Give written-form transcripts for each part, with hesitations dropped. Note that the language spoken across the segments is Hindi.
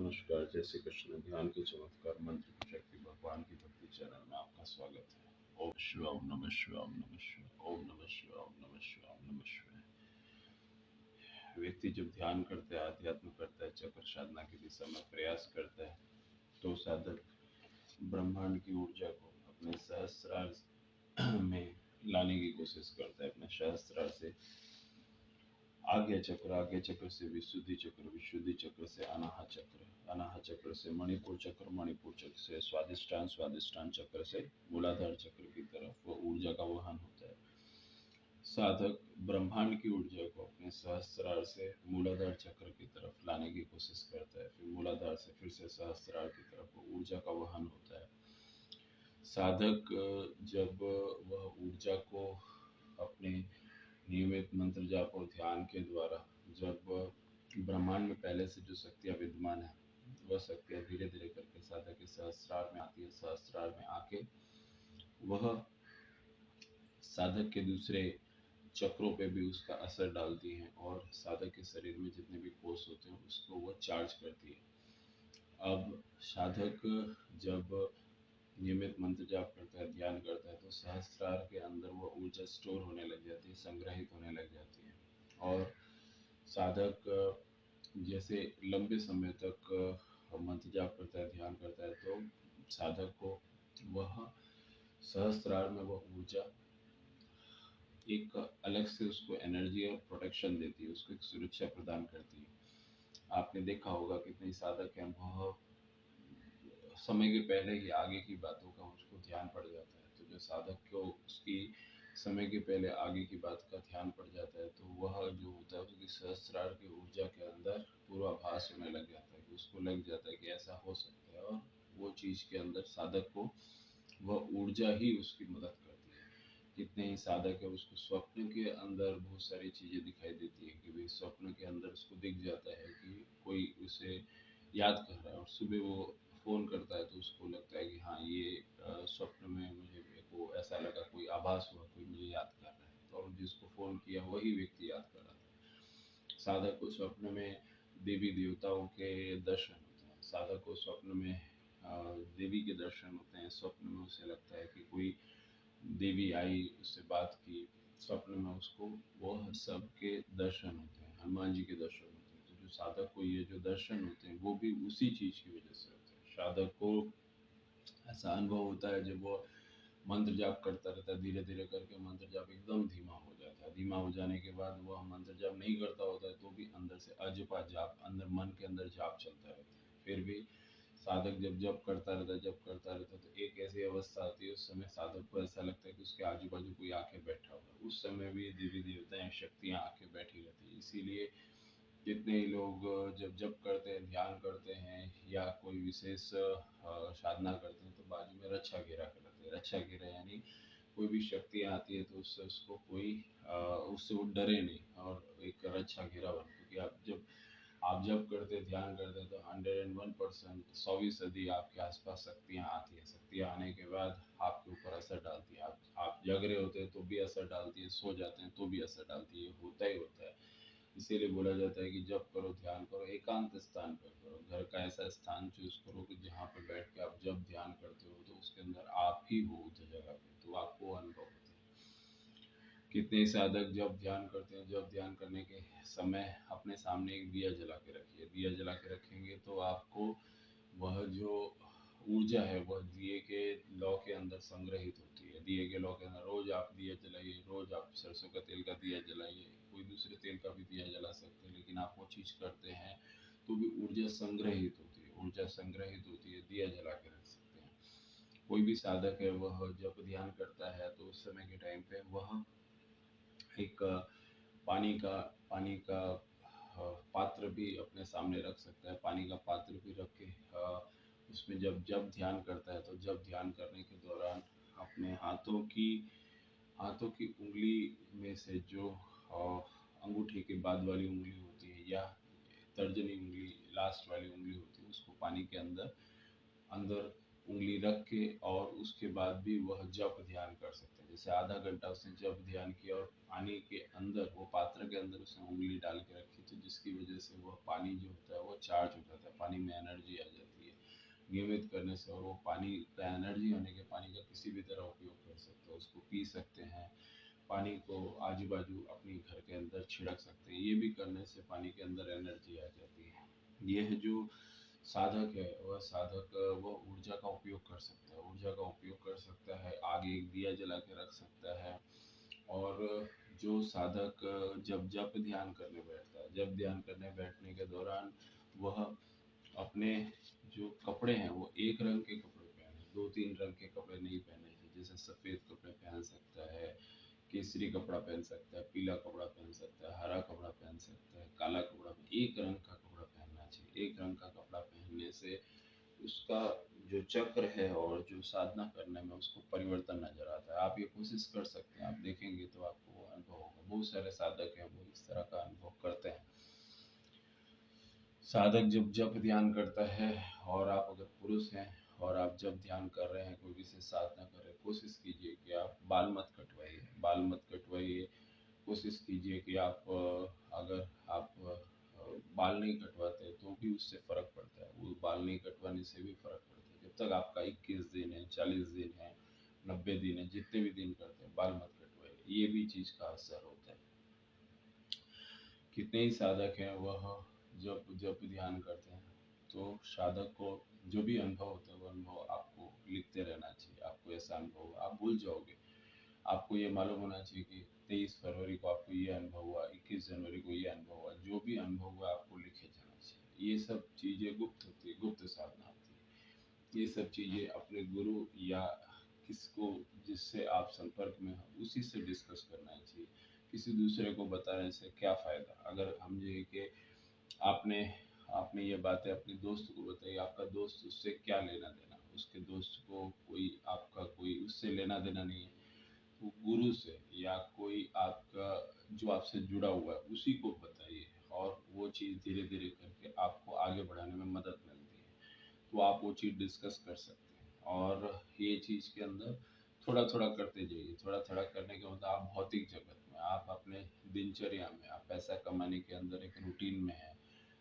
नमस्कार, जय श्री कृष्ण। ध्यान के चमत्कार, मंत्र की शक्ति, भगवान की भक्ति चैनल में आपका स्वागत है। ओम शिवाय, ओम नमः शिवाय, ओम नमः शिवाय, ओम नमः शिवाय, ओम नमः शिवाय, ओम नमः शिवाय। व्यक्ति जब ध्यान करता है, आध्यात्म करता है, चक्र साधना की दिशा में प्रयास करता है, तो साधक ब्रह्मांड की ऊर्जा को अपने सहस्त्रार में लाने की कोशिश करता है। अपने सहस्त्रार से आज्ञा चक्र से विशुद्धि चक्र, विशुद्धि चक्र से अनाहत चक्र से मणिपुर चक्र, मणिपुर चक्र से स्वादिष्टान चक्र से मूलाधार चक्र की तरफ वो ऊर्जा का वहन होता है। साधक ब्रह्मांड की ऊर्जा को अपने सहस्त्रार से मूलाधार चक्र की तरफ लाने की कोशिश करता है। फिर मूलाधार से फिर से सहस्त्रार की तरफ वो ऊर्जा का वहन होता है। साधक जब वह ऊर्जा को अपने नियमित मंत्र जाप और ध्यान के द्वारा जब ब्रह्मांड में पहले से जो शक्तियाँ विद्यमान है, वह शक्तियाँ धीरे धीरे करके साधक के सहस्त्रार में आती है। सहस्त्रार में आके वह साधक के दूसरे चक्रों पे भी उसका असर डालती हैं और साधक के शरीर में जितने भी कोष होते हैं उसको वह चार्ज करती है। अब साधक जब नियमित मंत्र जाप करता है, ध्यान करता है, तो सहस्त्रार के अंदर वो ऊर्जा स्टोर होने लग जाती है, संग्रहित होने लग जाती है। और साधक जैसे लंबे समय तक मंत्र जाप करता है, ध्यान करता है, तो साधक को वह सहस्त्रार में वह ऊर्जा एक अलग से उसको एनर्जी और प्रोटेक्शन देती है, उसको एक सुरक्षा प्रदान करती है। आपने देखा होगा कितने साधक हैं, वह समय के पहले ही आगे की बातों का उसको ध्यान पड़ जाता है। तो जो साधक को उसकी समय के पहले आगे की बात का ध्यान पड़ जाता है, तो वह जो होता है उसकी सहस्त्रार की ऊर्जा के अंदर पूर्वाभास होने लग जाता है, कि उसको लग जाता है कि ऐसा हो सकता है। और वो चीज के अंदर साधक को वह ऊर्जा ही उसकी मदद करती है। कितने ही साधक है, उसको स्वप्न के अंदर बहुत सारी चीजें दिखाई देती है, कि भाई स्वप्न के अंदर उसको दिख जाता है कि कोई उसे याद कर रहा है, और सुबह वो फोन करता है तो उसको लगता है कि हाँ, ये स्वप्न में मुझे मेरे को ऐसा लगा, कोई आभास हुआ, कोई मुझे याद कर रहा है, और जिसको फोन किया वही व्यक्ति याद कर रहा था। साधक को स्वप्न में देवी देवताओं के दर्शन होते हैं, साधक को स्वप्न में देवी के दर्शन होते हैं। स्वप्न में उसे लगता है कि कोई देवी आई, उससे बात की। स्वप्न में उसको वह सबके दर्शन होते हैं, हनुमान जी के दर्शन होते हैं। तो जो साधक को ये जो दर्शन होते हैं वो भी उसी चीज की वजह से होते हैं। साधक को ऐसा अनुभव होता है जब वो मंत्र जाप करता रहता है, धीरे धीरे करके मंत्र जाप एकदम धीमा हो जाता है। धीमा हो जाने के बाद वह मंत्र जाप नहीं करता होता है, तो भी अंदर से अजपा जाप, अंदर मन के अंदर जाप चलता रहता है। फिर भी साधक जब जप करता रहता है, जप करता रहता है, तो एक ऐसी अवस्था आती है, उस समय साधक को ऐसा लगता है कि उसके आजू बाजू कोई आके बैठा हुआ है। उस समय भी देवी देवताएं, शक्तियां आके बैठी रहती है। इसीलिए जितने ही लोग जब जप करते हैं, ध्यान करते हैं, या कोई विशेष साधना करते हैं, तो बाजू में रक्षा घेरा करते हैं। रक्षा घेरा यानी कोई भी शक्तियाँ आती है तो उससे उसको कोई उससे वो डरे नहीं, और एक रक्षा घेरा बन, क्योंकि आप जब करते हैं, ध्यान करते हैं, तो 101%, 100% आपके आसपास शक्तियाँ आती है। शक्तियाँ आने के बाद आपके ऊपर असर डालती है। आप जग रहे होते हैं तो भी असर डालती है, सो जाते हैं तो भी असर डालती है, होता ही होता है। इसीलिए बोला जाता है कि जब करो, ध्यान करो, एकांत स्थान पर करो। घर का ऐसा स्थान चूज करो कि जहाँ पे बैठ के आप जब ध्यान करते हो तो उसके अंदर आप ही हो उस जगह पे, तो आपको अनुभव होता है। कितने साधक जब ध्यान करते हैं, जब ध्यान करने के समय अपने सामने एक दिया जला के रखिए। दिया जला के रखेंगे तो आपको वह जो ऊर्जा है वह दिए के लौ के अंदर संग्रहित होती है। दिए के लौ के अंदर रोज आप दिया जलाइए, रोज आप सरसों का तेल का दिया जलाइए, कोई दूसरे तेल का भी दिया जला सकते हैं, लेकिन आप वो चीज करते हैं तो भी ऊर्जा संग्रहित होती है। ऊर्जा संग्रहित होती है, दिया जला के रख सकते हैं। कोई भी साधक है, वह जब ध्यान करता है तो उस समय के टाइम पे वह एक पानी का पात्र भी अपने सामने रख सकता है। पानी का पात्र भी रख के उसमें जब जब ध्यान करता है, तो जब ध्यान करने के दौरान अपने हाथों की उंगली में से जो अंगूठे के बाद वाली उंगली होती है, या तर्जनी उंगली, लास्ट वाली उंगली होती है, उसको पानी के अंदर अंदर उंगली रख के, और उसके बाद भी वह जप ध्यान कर सकते हैं। जैसे आधा घंटा उसने जप ध्यान किया और पानी के अंदर, वो पात्र के अंदर उसने उंगली डाल के रखी, तो जिसकी वजह से वह पानी जो होता है वो चार्ज हो जाता है। पानी में एनर्जी आ जाती है। नियमित करने से, और वो पानी का एनर्जी होने के पानी का किसी भी तरह उपयोग कर सकते हैं, उसको पी सकते हैं, पानी को आजू बाजू अपने घर के अंदर छिड़क सकते हैं। ये भी करने से पानी के अंदर एनर्जी आ जाती है। यह जो साधक है वह साधक वह ऊर्जा का उपयोग कर सकता है, ऊर्जा का उपयोग कर सकता है, आगे एक दिया जला के रख सकता है। और जो साधक जब जप ध्यान करने बैठता है, जब ध्यान करने बैठने के दौरान वह अपने जो कपड़े हैं वो एक रंग के कपड़े पहने, दो तीन रंग के कपड़े नहीं पहने हैं। जैसे सफेद कपड़े पहन सकता है, केसरी कपड़ा पहन सकता है, पीला कपड़ा पहन सकता है, हरा कपड़ा पहन सकता है, काला कपड़ा, एक रंग का कपड़ा पहनना चाहिए। एक रंग का कपड़ा पहनने से उसका जो चक्र है और जो साधना करने में उसको परिवर्तन नजर आता है। आप ये कोशिश कर सकते हैं, आप देखेंगे तो आपको वो अनुभव होगा। बहुत सारे साधक हैं वो इस तरह का अनुभव करते हैं। साधक जब जप ध्यान करता है, और आप अगर पुरुष हैं और आप जब ध्यान कर रहे हैं, कोई विशेष साधना कर रहे हैं, कोशिश कीजिए कि आप बाल मत कटवाइए, बाल मत कटवाइए। कोशिश कीजिए कि आप अगर आप बाल नहीं कटवाते तो भी उससे फर्क पड़ता है, वो बाल नहीं कटवाने से भी फर्क पड़ता है। जब तक आपका 21 दिन है, 40 दिन है, 90 दिन है, जितने भी दिन करते हैं, बाल मत कटवाइए। ये भी चीज का असर होता है। कितने ही साधक हैं वह जब जब ध्यान करते हैं तो साधक को जो भी अनुभव होता है वो अनुभव आपको लिखते रहना चाहिए। आपको ऐसा अनुभव आप भूल जाओगे। आपको ये मालूम होना चाहिए कि 23 फरवरी को आपको ये अनुभव हुआ, 21 जनवरी को ये अनुभव हुआ। जो भी अनुभव हुआ आपको लिखे जाना चाहिए। ये सब चीजें गुप्त होती है, गुप्त साधना होती है। ये सब चीजें अपने गुरु या किसको जिससे आप संपर्क में हो उसी से डिस्कस करना चाहिए। किसी दूसरे को बताने से क्या फायदा। अगर हम ये कि आपने आपने ये बातें अपने दोस्त को बताई, आपका दोस्त उससे क्या लेना देना, उसके दोस्त को कोई आपका कोई उससे लेना देना नहीं है। तो गुरु से या कोई आपका जो आपसे जुड़ा हुआ है उसी को बताइए, और वो चीज़ धीरे धीरे करके आपको आगे बढ़ाने में मदद मिलती है। तो आप वो चीज़ डिस्कस कर सकते हैं। और ये चीज़ के अंदर थोड़ा थोड़ा करते जाइए। थोड़ा थोड़ा करने के मतलब आप भौतिक जगत में, आप अपने दिनचर्या में, आप पैसा कमाने के अंदर एक रूटीन में है,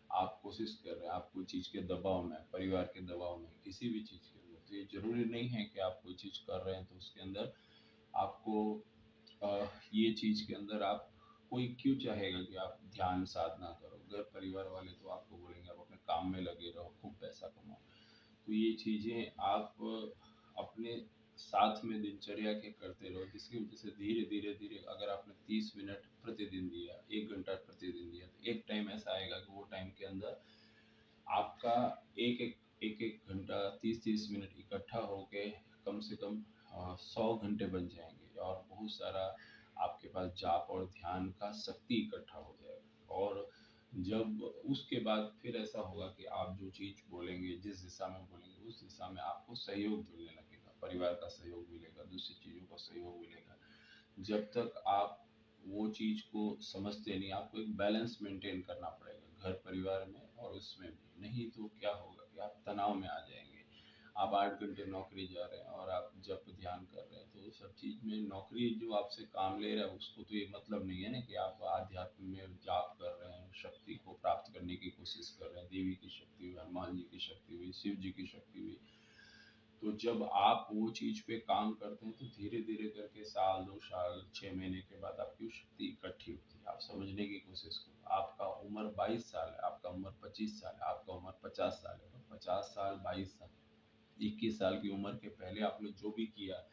आप कोशिश कर रहे हैं, आप कोई चीज़ के दबाव में, परिवार के दबाव में, किसी भी चीज़ के अंदर, तो ये जरूरी नहीं है कि आप कोई चीज़ कर रहे हैं तो उसके अंदर आपको ये चीज़ के अंदर आप कोई क्यों चाहेगा कि आप ध्यान साधना करो। घर परिवार वाले तो आपको बोलेंगे आप अपने काम में लगे रहो, खूब पैसा कमाओ। तो ये चीज़ें आप अपने साथ में दिनचर्या के करते रहो, जिसकी वजह से धीरे धीरे धीरे अगर आपने 30 मिनट प्रतिदिन दिया, 1 घंटा प्रतिदिन दिया, तो एक टाइम ऐसा आएगा कि वो टाइम के अंदर आपका एक एक घंटा 30-30 मिनट इकट्ठा होके कम से कम 100 घंटे बन जाएंगे। और बहुत सारा आपके पास जाप और ध्यान का शक्ति इकट्ठा हो जाएगा। और जब उसके बाद फिर ऐसा होगा कि आप जो चीज़ बोलेंगे, जिस दिशा में बोलेंगे, उस दिशा में आपको सहयोग मिलने लगेगा, परिवार का सहयोग मिलेगा, दूसरी चीज़ों का सहयोग मिलेगा। जब तक आप वो चीज़ को समझते नहीं, आपको एक बैलेंस मेंटेन करना पड़ेगा घर परिवार में और उसमें भी। नहीं तो क्या होगा कि आप तनाव में आ जाएंगे। आप 8 घंटे नौकरी जा रहे हैं और आप जब ध्यान कर रहे हैं, तो सब चीज़ में नौकरी जो आपसे काम ले रहा है उसको तो ये मतलब नहीं है ना कि आप आध्यात्म में जाप कर रहे हैं, शक्ति को प्राप्त करने की कोशिश कर रहे हैं। देवी की शक्ति हुई, हनुमान जी की शक्ति हुई, शिव जी की शक्ति हुई। तो जब आप वो चीज पे काम करते हैं तो धीरे धीरे करके साल 2 साल 6 महीने के बाद आपकी वो शक्ति इकट्ठी होती है। आप समझने की कोशिश करो। आपका उम्र 22 साल है, आपका उम्र 25 साल है, आपका उम्र 50 साल है। तो 50 साल, 22 साल, 21 साल की उम्र के पहले आपने जो भी किया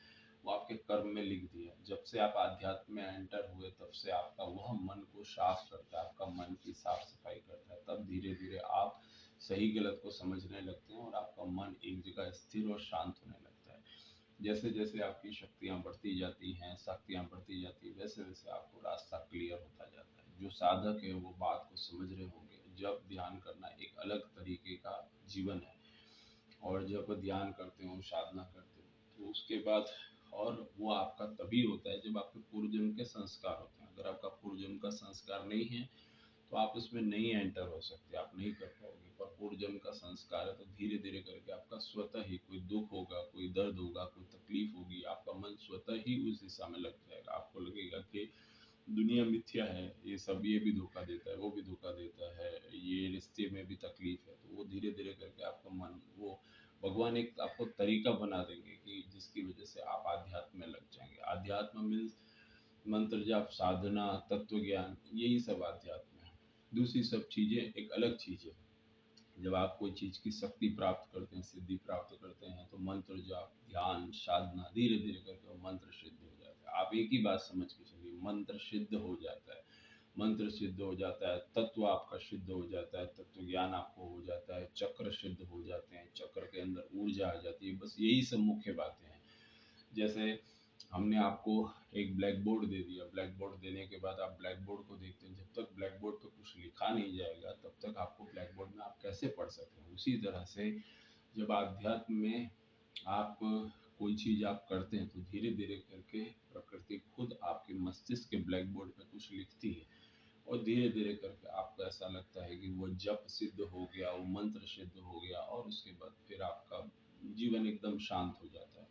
वो आपके कर्म में लिख दिया। जब से आप आध्यात्म में एंटर हुए तब से आपका वह मन को साफ करता है, आपका मन की साफ सफाई करता है। तब धीरे धीरे आप सही गलत को समझने लगते हैं और आपका मन एक जगह स्थिर और शांत होने लगता है। जैसे जैसे आपकी शक्तियाँ बढ़ती जाती हैं, शक्तियाँ बढ़ती जाती है, वैसे वैसे आपको रास्ता क्लियर होता जाता है। जो साधक है वो बात को समझ रहे होंगे। जब ध्यान करना एक अलग तरीके का जीवन है, और जब ध्यान करते हो, साधना करते हो, तो उसके बाद और वो आपका तभी होता है जब आपके पूर्व जन्म के संस्कार होते हैं। अगर आपका पूर्व जन्म का संस्कार नहीं है तो आप उसमें नहीं एंटर हो सकते, आप नहीं कर पाओगे। पर पूर्व जन्म का संस्कार है तो धीरे धीरे करके आपका स्वतः ही कोई दुख होगा, कोई दर्द होगा, कोई तकलीफ होगी, आपका मन स्वतः ही उस दिशा में लग जाएगा। आपको लगेगा कि दुनिया मिथ्या है, ये सब, ये भी धोखा देता है, वो भी धोखा देता है, ये रिश्ते में भी तकलीफ है। तो वो धीरे धीरे करके आपका मन वो भगवान एक आपको तरीका बना देंगे कि जिसकी वजह से आप आध्यात्म में लग जाएंगे। आध्यात्म मीन्स मंत्र जाप, साधना, तत्व ज्ञान, यही सब आध्यात्म है। दूसरी सब चीजें एक अलग चीज है। जब आप कोई चीज की शक्ति प्राप्त करते हैं, सिद्धि प्राप्त करते हैं, तो मंत्र जाप, ध्यान, साधना, धीरे धीरे करके वो मंत्र सिद्ध हो जाता है। आप एक ही बात समझ के चलिए, मंत्र सिद्ध हो जाता है। मंत्र सिद्ध हो जाता है, तत्व आपका सिद्ध हो जाता है, तत्व ज्ञान आपको हो जाता है, चक्र सिद्ध हो जाते हैं, चक्र के अंदर ऊर्जा आ जाती है। बस यही सब मुख्य बातें हैं। जैसे हमने आपको एक ब्लैक बोर्ड दे दिया, ब्लैक बोर्ड देने के बाद आप ब्लैक बोर्ड को देखते हैं, जब तक ब्लैक बोर्ड पे कुछ लिखा नहीं जाएगा तब तक आपको ब्लैक बोर्ड में आप कैसे पढ़ सकते हैं। उसी तरह से जब अध्यात्म में आप कोई चीज आप करते हैं तो धीरे धीरे करके प्रकृति खुद आपके मस्तिष्क के ब्लैक बोर्ड पे कुछ लिखती है, और धीरे धीरे करके आपको ऐसा लगता है कि वो जप सिद्ध हो गया, वो मंत्र सिद्ध हो गया, और उसके बाद फिर आपका जीवन एकदम शांत हो जाता है।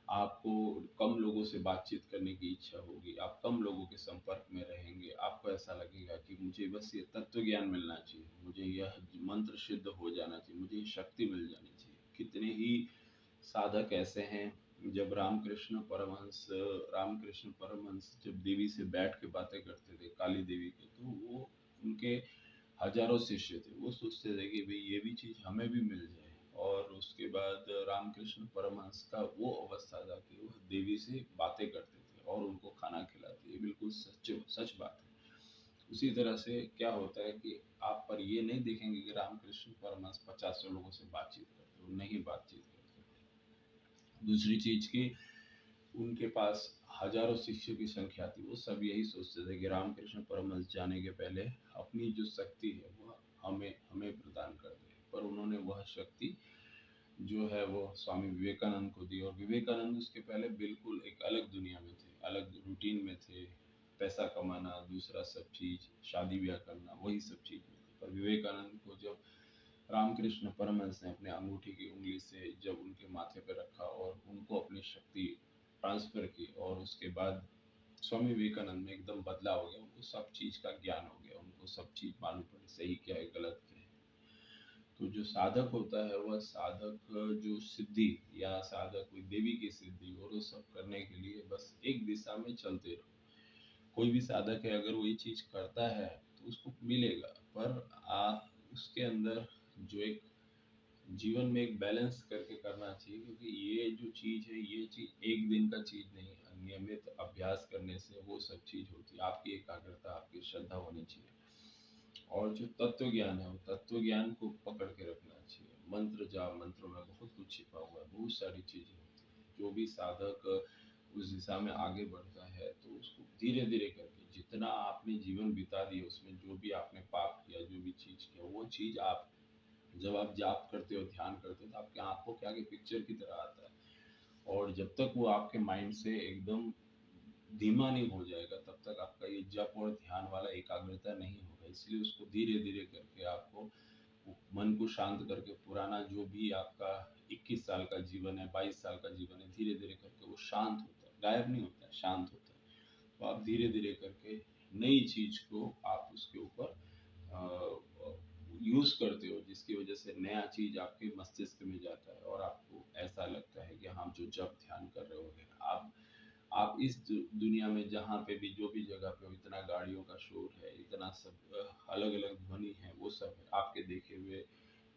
आपको कम लोगों से बातचीत करने की इच्छा होगी, आप कम लोगों के संपर्क में रहेंगे। आपको ऐसा लगेगा कि मुझे बस ये तत्व ज्ञान मिलना चाहिए, मुझे यह मंत्र सिद्ध हो जाना चाहिए, मुझे ये शक्ति मिल जानी चाहिए। कितने ही साधक ऐसे हैं, जब रामकृष्ण परमहंस जब देवी से बैठ के बातें करते थे, काली देवी के, तो वो उनके हजारों शिष्य थे, वो सोचते थे कि भाई ये भी चीज हमें भी मिल जाए। और उसके बाद रामकृष्ण परमहंस का वो अवस्था था कि वो देवी से बातें करते थे और उनको खाना खिलाते। ये बिल्कुल सच सच बात है। उसी तरह से क्या होता है कि आप पर ये नहीं देखेंगे कि रामकृष्ण परमहंस 50 लोगों से बातचीत करते, वो नहीं बातचीत करते। दूसरी चीज की, उनके पास हजारों शिष्यों की संख्या थी, वो सब यही सोचते थे कि रामकृष्ण परमहंस जाने के पहले अपनी जो शक्ति है वह हमें हमें प्रदान कर दे। पर उन्होंने वह शक्ति जो है वो स्वामी विवेकानंद को दी, और विवेकानंद उसके पहले बिल्कुल एक अलग दुनिया में थे, अलग रूटीन में थे। पैसा कमाना, दूसरा सब चीज, शादी ब्याह करना, वही सब चीज में थे। पर विवेकानंद को जब रामकृष्ण परमहंस ने अपने अंगूठी की उंगली से जब उनके माथे पर रखा और उनको अपनी शक्ति ट्रांसफर की, और उसके बाद स्वामी विवेकानंद में एकदम बदलाव हो गया, उनको सब चीज का ज्ञान हो गया, उनको सब चीज मालूम पड़ी सही क्या है गलत क्या है। तो जो साधक होता है वह साधक जो सिद्धि या साधक कोई देवी की सिद्धि और वो सब करने के लिए बस एक दिशा में चलते रहो। कोई भी साधक है अगर वो ये चीज करता है तो उसको मिलेगा, पर उसके अंदर जो एक जीवन में एक बैलेंस करके करना चाहिए, क्योंकि ये जो चीज है ये चीज एक दिन का चीज नहीं है। नियमित अभ्यास करने से वो सब चीज होती है। आपकी एकाग्रता, आपकी श्रद्धा होनी चाहिए। और जो तत्व ज्ञान है वो तत्व ज्ञान को पकड़ के रखना चाहिए। मंत्र जाप, मंत्रों में बहुत कुछ छिपा हुआ है, बहुत सारी चीजें होती है। जो भी साधक उस दिशा में आगे बढ़ता है तो उसको धीरे धीरे करके जितना आपने जीवन बिता दिया उसमें जो भी आपने पाप किया, जो भी चीज किया, वो चीज आप जब आप जाप करते हो, ध्यान करते हो, तो आपके आंखों के आगे पिक्चर की तरह आता है। और जब तक वो आपके माइंड से एकदम धीमा नहीं हो जाएगा तब तक आपका ये जप और ध्यान वाला एकाग्रता नहीं होगा। इसलिए उसको धीरे धीरे करके आपको मन को शांत करके, पुराना जो भी आपका 21 साल का जीवन है, 22 साल का जीवन है, धीरे धीरे करके वो शांत होता है, गायब नहीं होता है, शांत होता है। तो आप धीरे धीरे करके नई चीज को आप उसके ऊपर यूज करते हो, जिसकी वजह से नया चीज आपके मस्तिष्क में जाता है और आपको ऐसा लगता है कि हम जो जब ध्यान कर रहे हो, आप इस दुनिया में जहाँ पे भी जो भी जगह पे हो, इतना गाड़ियों का शोर है, इतना सब अलग अलग ध्वनि है, वो सब है, आपके देखे हुए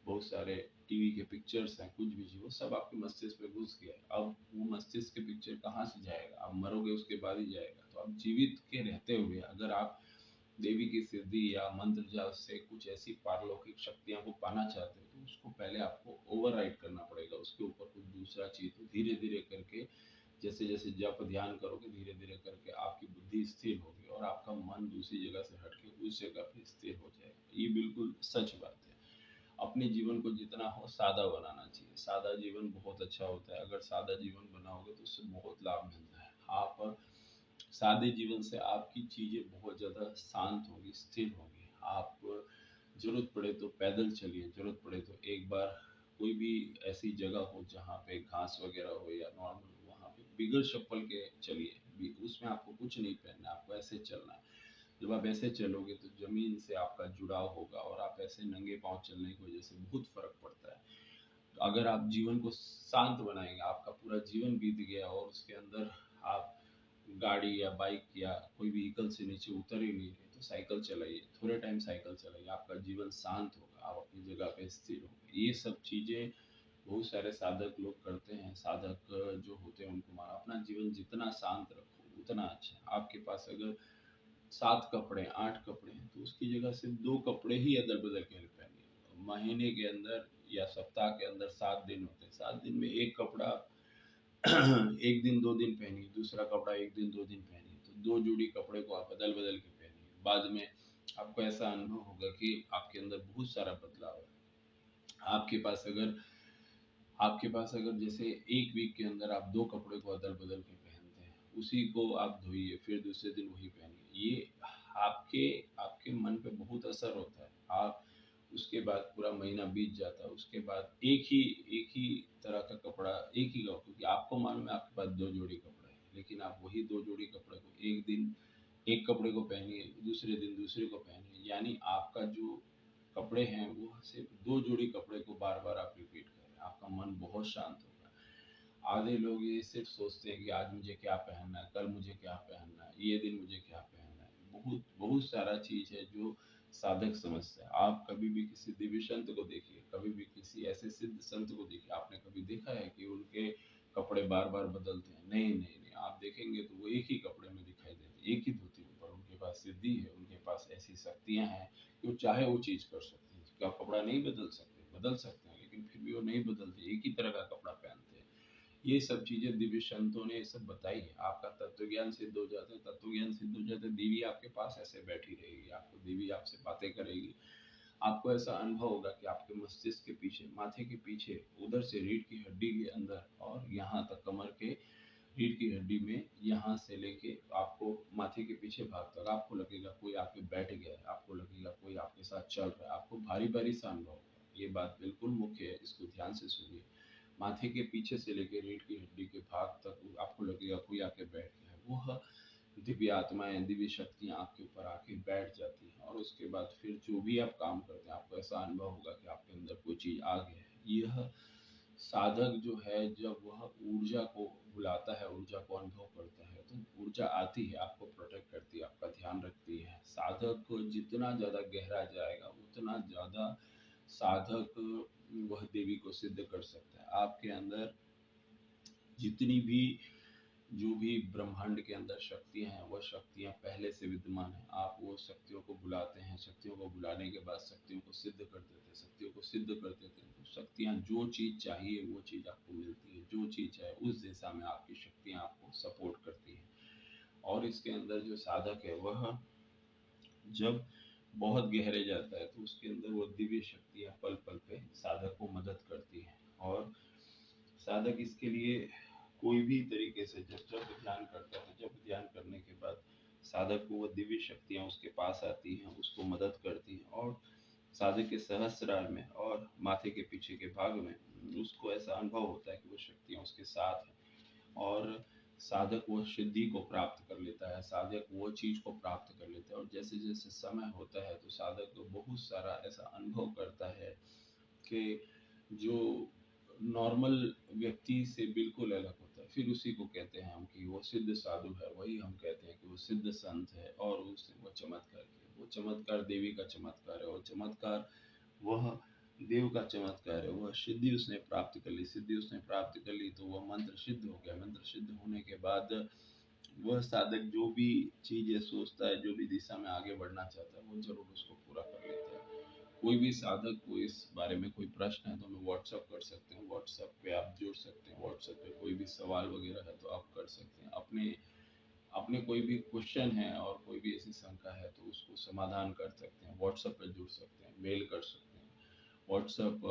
बहुत सारे टीवी के पिक्चर्स हैं, कुछ भी चीज वो सब आपके मस्तिष्क में घुस गया है। अब वो मस्तिष्क के पिक्चर कहाँ से जाएगा, आप मरोगे उसके बाद ही जाएगा। तो आप जीवित के रहते हुए अगर आप देवी की सिद्धि या मंत्र जाप से कुछ ऐसी पारलौकिक शक्तियां को पाना चाहते हो तो उसको पहले आपको ओवरराइड करना पड़ेगा, उसके ऊपर कुछ दूसरा चीज। तो धीरे धीरे करके जैसे जैसे जप ध्यान करोगे धीरे धीरे करके आपकी बुद्धि स्थिर होगी और आपका मन दूसरी जगह से हटके उस जगह पे स्थिर हो जाएगा। ये बिल्कुल सच बात है। अपने जीवन को जितना हो सादा बनाना चाहिए। सादा जीवन बहुत अच्छा होता है। अगर सादा जीवन बनाओगे तो उससे बहुत लाभ मिलता है। आप सादे जीवन से आपकी चीजें बहुत ज्यादा शांत होगी, स्थिर होगी। आप जरूरत पड़े तो पैदल चलिए, जरूरत पड़े तो एक बार कोई भी ऐसी जगह हो जहाँ पे घास वगैरह हो या नॉर्मल, वहाँ पे बिगड़ चप्पल के चलिए। उसमें आपको कुछ नहीं पहनना, आपको ऐसे चलना है। जब आप ऐसे चलोगे तो जमीन से आपका जुड़ाव होगा और आप ऐसे नंगे पांव चलने की वजह से बहुत फर्क अगर आप जीवन को शांत बनाएंगे, आपका पूरा जीवन बीत गया और उसके अंदर आप गाड़ी या बाइक या कोई व्हीकल से नीचे उतर ही नहीं रहे, तो साइकिल चलाइए, थोड़े टाइम साइकिल चलाइए, आपका जीवन शांत होगा, आप अपनी जगह पे स्थिर होंगे। ये सब चीजें बहुत सारे साधक लोग करते हैं। साधक जो होते हैं उनको माना अपना जीवन जितना शांत रखो उतना अच्छा है। आपके पास अगर 7 कपड़े 8 कपड़े हैं तो उसकी जगह सिर्फ 2 कपड़े ही अदल बदल के पहनिए। महीने के अंदर या सप्ताह के अंदर 7 दिन होते हैं, 7 दिन में एक कपड़ा एक दिन 2 दिन पहनिए, दूसरा कपड़ा एक दिन 2 दिन पहनिए, तो 2 जोड़ी कपड़े को आप बदल बदल के पहनिए। बाद में आपको ऐसा अनुभव होगा कि आपके अंदर बहुत सारा बदलाव है। आपके पास अगर आपके पास अगर जैसे एक वीक के अंदर आप 2 कपड़े को अदल बदल के पहनते हैं, उसी को आप धोइए फिर दूसरे दिन वही पहनिए, ये आपके आपके मन पे बहुत असर होता है। आप उसके बाद पूरा महीना बीत जाता है, उसके बाद एक ही तरह का कपड़ा, एक ही क्योंकि आपको मालूम है आपके पास 2 जोड़ी कपड़े हैं, लेकिन आप वही 2 जोड़ी कपड़े को एक दिन एक कपड़े को पहनिए, दूसरे दिन दूसरे को पहनिए, यानी आपका जो कपड़े हैं वो सिर्फ 2 जोड़ी कपड़े को बार बार आप रिपीट कर रहे हैं, आपका मन बहुत शांत होगा। आधे लोग ये सिर्फ सोचते हैं कि आज मुझे क्या पहनना है, कल मुझे क्या पहनना है, ये दिन मुझे क्या पहनना है, बहुत बहुत सारा चीज है जो साधक समझता है। आप कभी भी किसी दिव्य संत को देखिए, कभी भी किसी ऐसे सिद्ध संत को देखिए, आपने कभी देखा है कि उनके कपड़े बार बार बदलते हैं? नहीं नहीं नहीं, आप देखेंगे तो वो एक ही कपड़े में दिखाई देते हैं, एक ही धोती में, पर उनके पास सिद्धि है, उनके पास ऐसी शक्तियां हैं कि वो चाहे वो चीज कर सकते हैं। क्या कपड़ा नहीं बदल सकते? बदल सकते हैं, लेकिन फिर भी वो नहीं बदलते, एक ही तरह का कपड़ा पहनते हैं। ये सब चीजें दिव्य संतों ने ये सब बताई है। आपका तत्व ज्ञान सिद्ध हो जाता है, तत्व ज्ञान सिद्ध हो जाता है, देवी आपके पास ऐसे बैठी रहेगी, आपको देवी आपसे बातें करेगी। आपको ऐसा अनुभव होगा कि आपके मस्तिष्क के पीछे, माथे के पीछे, उधर से रीढ़ की हड्डी के अंदर और यहाँ तक कमर के रीढ़ की हड्डी में, यहाँ से लेके आपको माथे के पीछे भाग तक आपको लगेगा कोई आके बैठ गया है, आपको लगेगा कोई आपके साथ चल रहा है, आपको भारी भारी सा अनुभव होगा। ये बात बिल्कुल मुख्य है, इसको ध्यान से सुनिए। माथे के पीछे से लेकर रीढ़ की हड्डी के भाग तक आपको लगेगा कोई आके बैठ गया है। वो दिव्य आत्माएं, दिव्य शक्तियां आपके ऊपर आके बैठ जाती हैं, और उसके बाद फिर जो भी आप काम करते हैं आपको ऐसा अनुभव होगा कि आपके अंदर कोई चीज आ गया है। यह साधक जो है जब वह ऊर्जा को बुलाता है, ऊर्जा को अनुभव करता है, तो ऊर्जा आती है, आपको प्रोटेक्ट करती है, आपका ध्यान रखती है। साधक को जितना ज्यादा गहरा जाएगा उतना ज्यादा साधक वह देवी को सिद्ध कर सकता है। आपके अंदर जितनी भी जो भी ब्रह्मांड के अंदर शक्तियां हैं, वह शक्तियां पहले से विद्यमान है। आप वो शक्तियों को बुलाते हैं, शक्तियों को बुलाने के बाद शक्तियों को सिद्ध कर देते हैं, शक्तियों को सिद्ध कर देते हैं, तो शक्तियां जो चीज चाहिए वो चीज आपको मिलती है, जो चीज चाहे उस दिशा में आपकी शक्तियां आपको सपोर्ट करती है। और इसके अंदर जो साधक है वह जब बहुत गहरे जाता है तो उसके अंदर वो दिव्य शक्तियां पल पल पे साधक को मदद करती है। और साधक इसके लिए कोई भी तरीके से जब जब ध्यान करता है, जब ध्यान करने के बाद साधक को वो दिव्य शक्तियां उसके पास आती हैं, उसको मदद करती हैं, और साधक के सहस्रार में और माथे के पीछे के भाग में उसको ऐसा अनुभव होता है कि वो शक्तियां उसके साथ हैं, और साधक वो सिद्धि को प्राप्त कर लेता है, साधक वो चीज को प्राप्त कर लेता है। और जैसे जैसे समय होता है तो साधक बहुत सारा ऐसा अनुभव करता है कि जो नॉर्मल व्यक्ति से बिल्कुल अलग होता है। फिर उसी को कहते हैं हम कि वो सिद्ध साधु है, वही हम कहते हैं कि वो सिद्ध संत है, और उसने वो चमत्कार किया। वो चमत्कार देवी का चमत्कार है, और चमत्कार वह देव का चमत्कार है। वह सिद्धि उसने प्राप्त कर ली, सिद्धि उसने प्राप्त कर ली तो वह मंत्र सिद्ध हो गया। मंत्र सिद्ध होने के बाद वह साधक जो भी चीजें सोचता है, जो भी दिशा में आगे बढ़ना चाहता है, वो जरूर उसको पूरा कर लेता है। कोई भी साधक को इस बारे में कोई प्रश्न है तो हमें व्हाट्सअप कर सकते हैं, व्हाट्सअप पे आप जुड़ सकते हैं, व्हाट्सअप पे कोई भी सवाल वगैरह है तो आप कर सकते हैं। अपने अपने कोई भी क्वेश्चन है और कोई भी ऐसी शंका है तो उसको समाधान कर सकते हैं, व्हाट्सएप पे जुड़ सकते हैं, मेल कर सकते हैं। व्हाट्सएप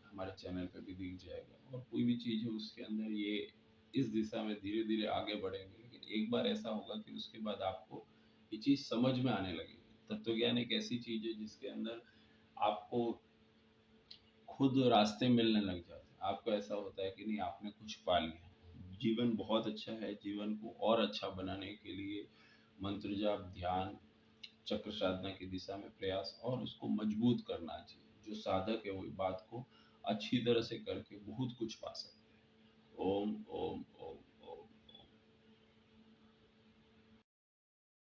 हमारे चैनल पे भी दिख जाएगा, और कोई भी चीज़ है उसके अंदर ये इस दिशा में धीरे धीरे आगे बढ़ेंगे, लेकिन एक बार ऐसा होगा कि उसके बाद आपको ये चीज़ समझ में आने लगेगी। तत्वज्ञान एक ऐसी चीज़ है जिसके अंदर आपको खुद रास्ते मिलने लग जाते हैं। आपको ऐसा होता है कि नहीं, आपने कुछ पा लिया, जीवन बहुत अच्छा है। जीवन को और अच्छा बनाने के लिए मंत्र जाप, ध्यान, चक्र साधना की दिशा में प्रयास और उसको मजबूत करना चाहिए। जो साधक है वो बात को अच्छी तरह से करके बहुत कुछ पा सकते हैं। ओम